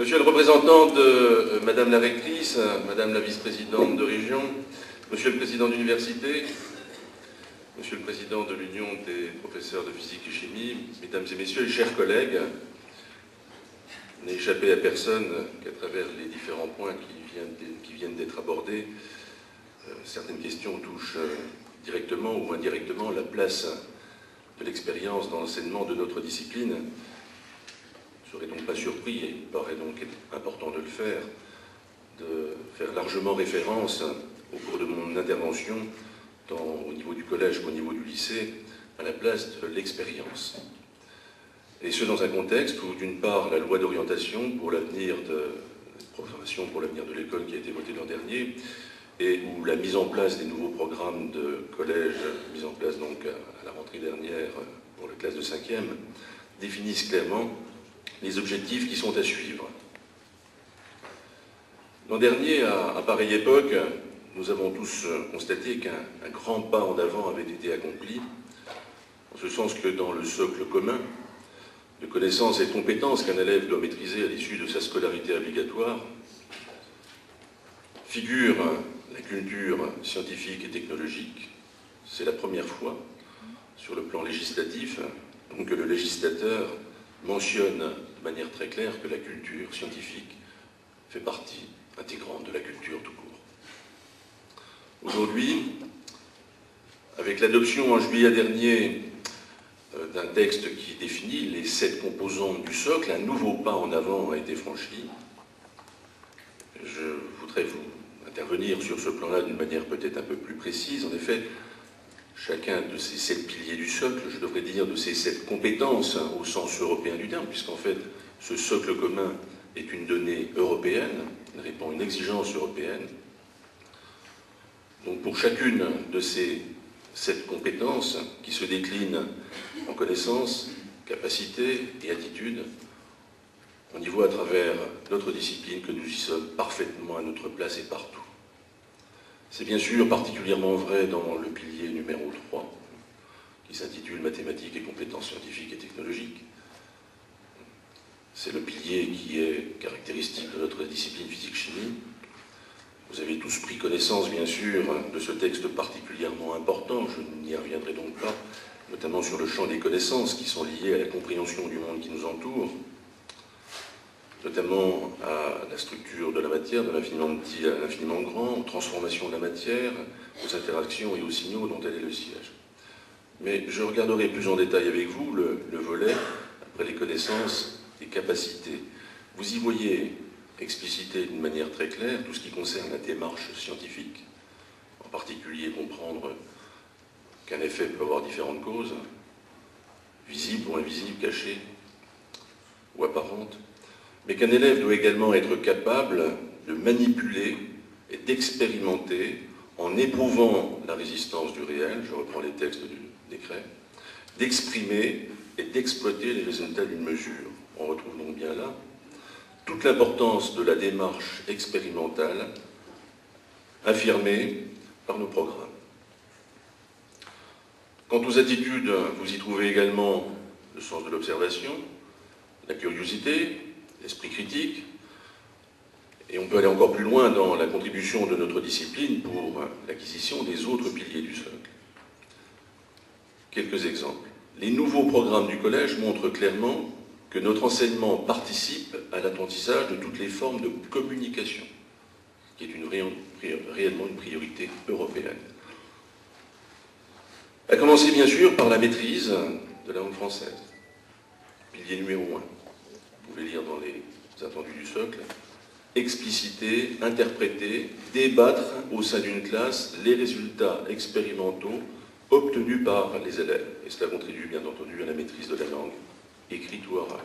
Monsieur le représentant de Madame la rectrice, Madame la vice-présidente de région, Monsieur le président d'université, Monsieur le président de l'Union des professeurs de physique et chimie, Mesdames et Messieurs, chers collègues, il n'est échappé à personne qu'à travers les différents points qui viennent d'être abordés, certaines questions touchent directement ou indirectement la place de l'expérience dans l'enseignement de notre discipline. Je ne serais donc pas surpris, et il paraît donc important de le faire, de faire largement référence au cours de mon intervention, tant au niveau du collège qu'au niveau du lycée, à la place de l'expérience. Et ce, dans un contexte où, d'une part, la loi d'orientation pour l'avenir de programmation pour l'avenir de l'école qui a été votée l'an dernier, et où la mise en place des nouveaux programmes de collège, mise en place donc à la rentrée dernière pour la classe de 5e, définissent clairement les objectifs qui sont à suivre. L'an dernier, à pareille époque, nous avons tous constaté qu'un grand pas en avant avait été accompli, en ce sens que dans le socle commun de connaissances et de compétences qu'un élève doit maîtriser à l'issue de sa scolarité obligatoire, figure la culture scientifique et technologique. C'est la première fois, sur le plan législatif, donc que le législateur mentionne de manière très claire que la culture scientifique fait partie intégrante de la culture tout court. Aujourd'hui, avec l'adoption en juillet dernier d'un texte qui définit les 7 composantes du socle, un nouveau pas en avant a été franchi. Je voudrais vous intervenir sur ce plan-là d'une manière peut-être un peu plus précise. En effet, chacun de ces 7 piliers du socle, je devrais dire de ces 7 compétences, au sens européen du terme, puisqu'en fait, ce socle commun est une donnée européenne, il répond à une exigence européenne. Donc pour chacune de ces 7 compétences, qui se déclinent en connaissances, capacités et attitudes, on y voit à travers notre discipline que nous y sommes parfaitement à notre place et partout. C'est bien sûr particulièrement vrai dans le pilier numéro 3, qui s'intitule Mathématiques et compétences scientifiques et technologiques. C'est le pilier qui est caractéristique de notre discipline physique-chimie. Vous avez tous pris connaissance, bien sûr, de ce texte particulièrement important, je n'y reviendrai donc pas, notamment sur le champ des connaissances qui sont liées à la compréhension du monde qui nous entoure, notamment à la structure de la matière, de l'infiniment petit à l'infiniment grand, aux transformations de la matière, aux interactions et aux signaux dont elle est le siège. Mais je regarderai plus en détail avec vous le volet, après les connaissances et capacités. Vous y voyez expliciter d'une manière très claire tout ce qui concerne la démarche scientifique, en particulier comprendre qu'un effet peut avoir différentes causes, visibles ou invisibles, cachées ou apparentes, mais qu'un élève doit également être capable de manipuler et d'expérimenter en éprouvant la résistance du réel, je reprends les textes du décret, d'exprimer et d'exploiter les résultats d'une mesure. On retrouve donc bien là toute l'importance de la démarche expérimentale affirmée par nos programmes. Quant aux attitudes, vous y trouvez également le sens de l'observation, la curiosité, l'esprit critique, et on peut aller encore plus loin dans la contribution de notre discipline pour l'acquisition des autres piliers du socle. Quelques exemples. Les nouveaux programmes du collège montrent clairement que notre enseignement participe à l'apprentissage de toutes les formes de communication, qui est réellement une priorité européenne. À commencer bien sûr par la maîtrise de la langue française, pilier numéro 1. Vous pouvez lire dans les attendus du socle, expliciter, interpréter, débattre au sein d'une classe les résultats expérimentaux obtenus par les élèves. Et cela contribue bien entendu à la maîtrise de la langue, écrite ou orale.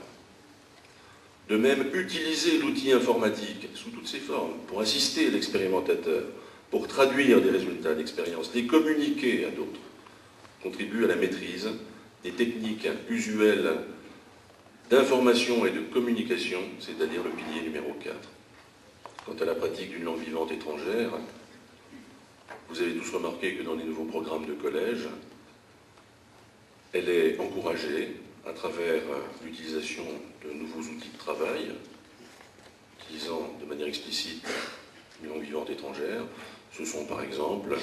De même, utiliser l'outil informatique sous toutes ses formes pour assister l'expérimentateur, pour traduire des résultats d'expérience, les communiquer à d'autres, contribue à la maîtrise des techniques usuelles d'information et de communication, c'est-à-dire le pilier numéro 4. Quant à la pratique d'une langue vivante étrangère, vous avez tous remarqué que dans les nouveaux programmes de collège, elle est encouragée à travers l'utilisation de nouveaux outils de travail, utilisant de manière explicite une langue vivante étrangère. Ce sont par exemple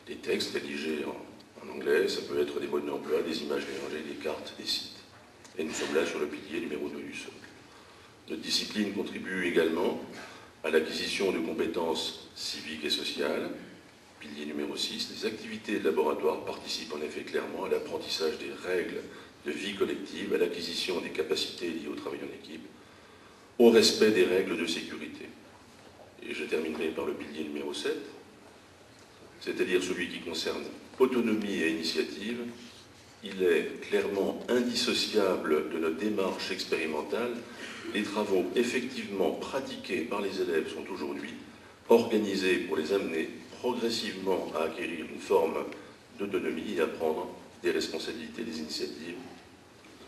des textes rédigés en anglais, ça peut être des modes d'emploi, des images mélangées, des cartes, des sites. Et nous sommes là sur le pilier numéro 2 du socle. Notre discipline contribue également à l'acquisition de compétences civiques et sociales. Pilier numéro 6, les activités de laboratoire participent en effet clairement à l'apprentissage des règles de vie collective, à l'acquisition des capacités liées au travail en équipe, au respect des règles de sécurité. Et je terminerai par le pilier numéro 7, c'est-à-dire celui qui concerne autonomie et initiative. Il est clairement indissociable de notre démarche expérimentale. Les travaux effectivement pratiqués par les élèves sont aujourd'hui organisés pour les amener progressivement à acquérir une forme d'autonomie et à prendre des responsabilités, des initiatives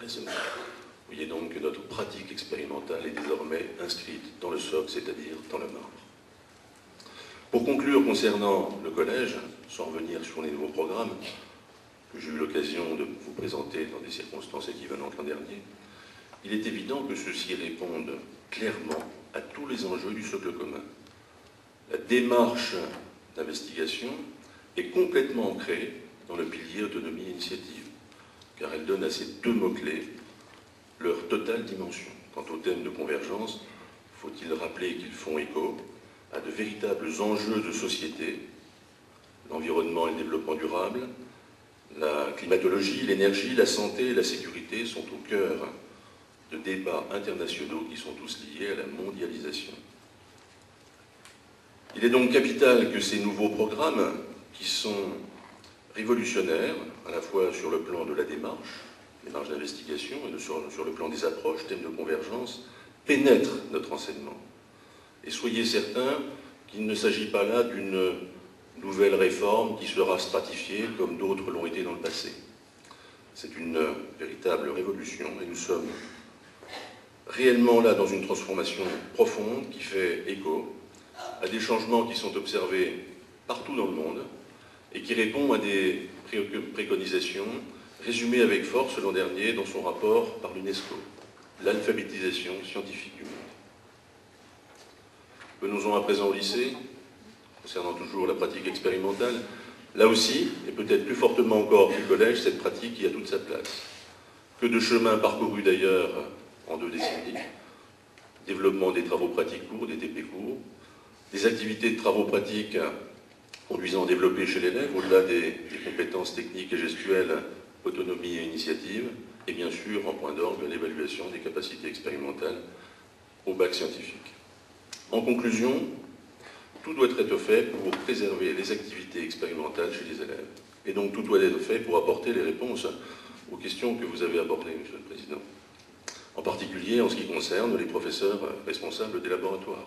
raisonnables. Vous voyez donc que notre pratique expérimentale est désormais inscrite dans le socle, c'est-à-dire dans le marbre. Pour conclure concernant le collège, sans revenir sur les nouveaux programmes que j'ai eu l'occasion de vous présenter dans des circonstances équivalentes l'an dernier, il est évident que ceux-ci répondent clairement à tous les enjeux du socle commun. La démarche d'investigation est complètement ancrée dans le pilier autonomie et initiative, car elle donne à ces deux mots-clés leur totale dimension. Quant aux thèmes de convergence, faut-il rappeler qu'ils font écho à de véritables enjeux de société, l'environnement et le développement durable, la climatologie, l'énergie, la santé et la sécurité sont au cœur de débats internationaux qui sont tous liés à la mondialisation. Il est donc capital que ces nouveaux programmes, qui sont révolutionnaires, à la fois sur le plan de la démarche d'investigation et sur le plan des approches, thèmes de convergence, pénètrent notre enseignement. Et soyez certains qu'il ne s'agit pas là d'une nouvelle réforme qui sera stratifiée comme d'autres l'ont été dans le passé. C'est une véritable révolution et nous sommes réellement là dans une transformation profonde qui fait écho à des changements qui sont observés partout dans le monde et qui répond à des préconisations résumées avec force l'an dernier dans son rapport par l'UNESCO, l'alphabétisation scientifique du monde. Venons-en à présent au lycée, concernant toujours la pratique expérimentale. Là aussi, et peut-être plus fortement encore que le collège, cette pratique y a toute sa place. Que de chemin parcouru d'ailleurs en 2 décennies, développement des travaux pratiques courts, des TP courts, des activités de travaux pratiques conduisant à développer chez l'élève, au-delà des compétences techniques et gestuelles, autonomie et initiative, et bien sûr, en point d'orgue, l'évaluation des capacités expérimentales au bac scientifique. En conclusion, tout doit être fait pour préserver les activités expérimentales chez les élèves. Et donc tout doit être fait pour apporter les réponses aux questions que vous avez abordées, Monsieur le Président. En particulier en ce qui concerne les professeurs responsables des laboratoires.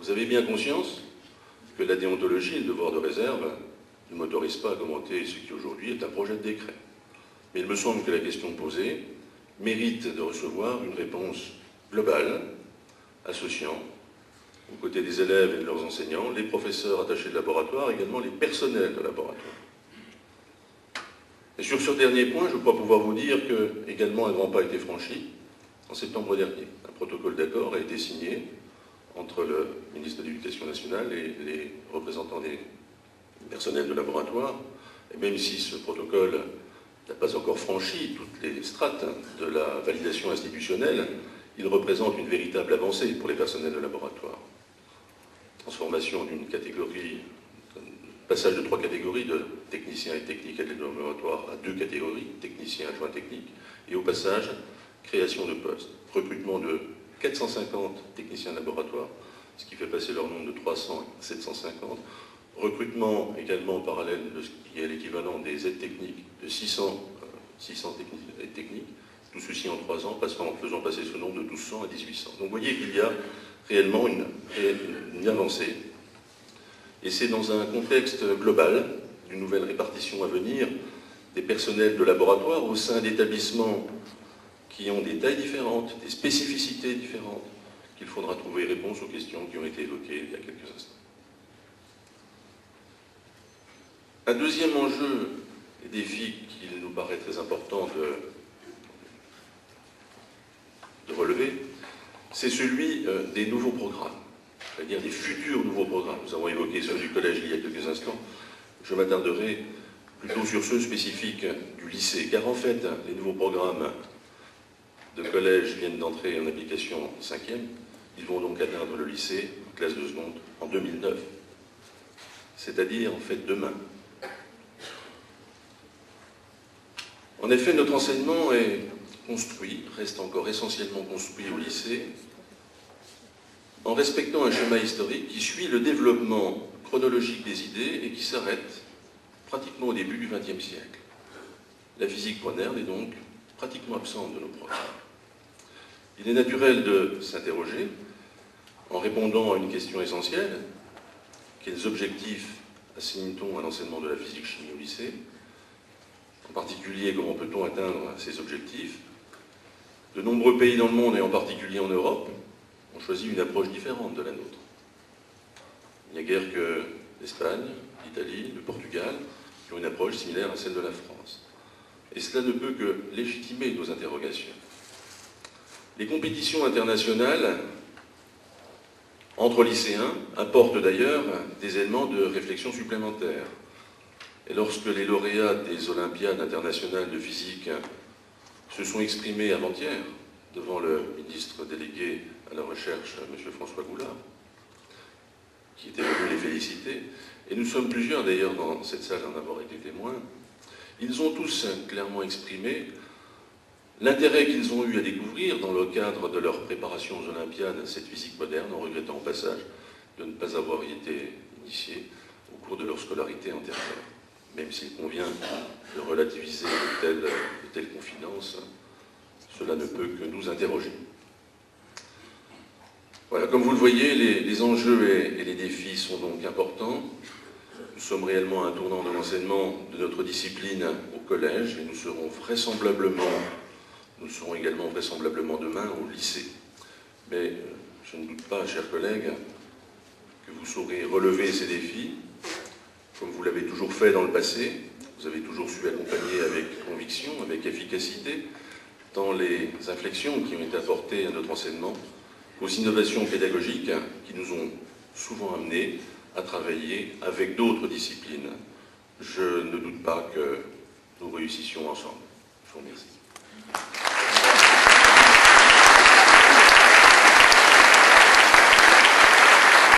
Vous avez bien conscience que la déontologie et le devoir de réserve ne m'autorisent pas à commenter ce qui aujourd'hui est un projet de décret. Mais il me semble que la question posée mérite de recevoir une réponse globale, associant, aux côtés des élèves et de leurs enseignants, les professeurs attachés de laboratoire, également les personnels de laboratoire. Et sur ce dernier point, je crois pouvoir vous dire que, également, un grand pas a été franchi en septembre dernier. Un protocole d'accord a été signé entre le ministre de l'Éducation nationale et les représentants des personnels de laboratoire. Et même si ce protocole n'a pas encore franchi toutes les strates de la validation institutionnelle, il représente une véritable avancée pour les personnels de laboratoire. Transformation d'une catégorie, passage de 3 catégories de techniciens et techniques à l'aide de laboratoire à 2 catégories, techniciens adjoints techniques, et au passage, création de postes. Recrutement de 450 techniciens de laboratoire, ce qui fait passer leur nombre de 300 à 750. Recrutement également en parallèle de ce qui est l'équivalent des aides techniques de 600 aides techniques, tout ceci en 3 ans, en faisant passer ce nombre de 1200 à 1800. Donc vous voyez qu'il y a réellement une avancée. Et c'est dans un contexte global d'une nouvelle répartition à venir des personnels de laboratoire au sein d'établissements qui ont des tailles différentes, des spécificités différentes, qu'il faudra trouver réponse aux questions qui ont été évoquées il y a quelques instants. Un deuxième enjeu et défi qu'il nous paraît très important de relever, c'est celui des nouveaux programmes, c'est-à-dire des futurs nouveaux programmes. Nous avons évoqué ceux du collège il y a quelques instants. Je m'attarderai plutôt sur ceux spécifiques du lycée, car en fait, les nouveaux programmes de collège viennent d'entrer en application en 5e. Ils vont donc atteindre le lycée, en classe de seconde, en 2009, c'est-à-dire en fait demain. En effet, notre enseignement est construit, reste encore essentiellement construit au lycée, en respectant un schéma historique qui suit le développement chronologique des idées et qui s'arrête pratiquement au début du XXe siècle. La physique moderne est donc pratiquement absente de nos programmes. Il est naturel de s'interroger, en répondant à une question essentielle, quels objectifs assigne-t-on à l'enseignement de la physique-chimie au lycée? En particulier, comment peut-on atteindre ces objectifs? De nombreux pays dans le monde, et en particulier en Europe, ont choisi une approche différente de la nôtre. Il n'y a guère que l'Espagne, l'Italie, le Portugal, qui ont une approche similaire à celle de la France. Et cela ne peut que légitimer nos interrogations. Les compétitions internationales entre lycéens apportent d'ailleurs des éléments de réflexion supplémentaires. Et lorsque les lauréats des Olympiades internationales de physique se sont exprimés avant-hier devant le ministre délégué à la recherche, M. François Goulard, qui était venu les féliciter, et nous sommes plusieurs d'ailleurs dans cette salle à en avoir été témoins, ils ont tous clairement exprimé l'intérêt qu'ils ont eu à découvrir dans le cadre de leur préparation aux Olympiades cette physique moderne, en regrettant au passage de ne pas avoir été initiés au cours de leur scolarité antérieure. Même s'il convient de relativiser de telles confidences, cela ne peut que nous interroger. Voilà, comme vous le voyez, les enjeux et les défis sont donc importants. Nous sommes réellement à un tournant de l'enseignement de notre discipline au collège et nous serons également vraisemblablement demain au lycée. Mais je ne doute pas, chers collègues, que vous saurez relever ces défis, comme vous l'avez toujours fait dans le passé. Vous avez toujours su accompagner avec conviction, avec efficacité, tant les inflexions qui ont été apportées à notre enseignement, aux innovations pédagogiques qui nous ont souvent amenés à travailler avec d'autres disciplines. Je ne doute pas que nous réussissions ensemble. Je vous remercie.